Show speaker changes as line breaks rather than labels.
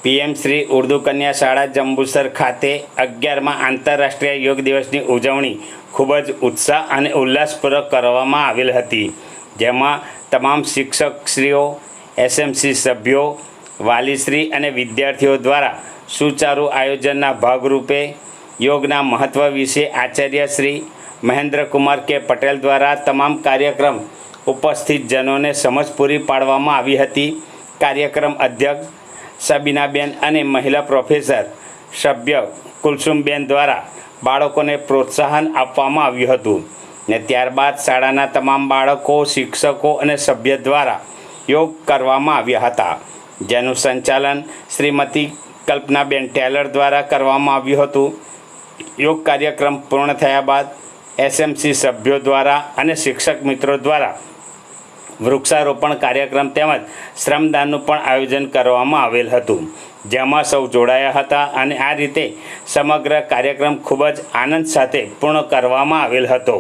PM Shri Urdu કન્યા શાળા જંબુસર ખાતે 11મા આંતરરાષ્ટ્રીય યોગ દિવસની ઉજવણી ખૂબ જ ઉત્સાહ અને ઉલ્લાસપૂર્વક કરવામાં આવેલ હતી, જેમાં તમામ શિક્ષકશ્રીઓ, એસએમસી સભ્યો, વાલીશ્રી અને વિદ્યાર્થીઓ દ્વારા સુચારુ આયોજનના ભાગરૂપે યોગના મહત્ત્વ વિશે આચાર્ય શ્રી મહેન્દ્રકુમાર કે પટેલ દ્વારા તમામ કાર્યક્રમ ઉપસ્થિત જનોને સમજ પૂરી પાડવામાં આવી હતી. કાર્યક્રમ અધ્યક્ષ સબીનાબેન અને મહિલા પ્રોફેસર સભ્ય કુલસુમબેન દ્વારા બાળકોને પ્રોત્સાહન આપવામાં આવ્યું હતું ને ત્યારબાદ શાળાના તમામ બાળકો, શિક્ષકો અને સભ્ય દ્વારા યોગ કરવામાં આવ્યા હતા, જેનું સંચાલન શ્રીમતી કલ્પનાબેન ટેલર દ્વારા કરવામાં આવ્યું હતું. યોગ કાર્યક્રમ પૂર્ણ થયા બાદ એસએમસી સભ્યો દ્વારા અને શિક્ષક મિત્રો દ્વારા વૃક્ષારોપણ કાર્યક્રમ તેમજ શ્રમદાનનું પણ આયોજન કરવામાં આવેલ હતું, જેમાં સૌ જોડાયા હતા અને આ રીતે સમગ્ર કાર્યક્રમ ખૂબ જ આનંદ સાથે પૂર્ણ કરવામાં આવેલ હતો.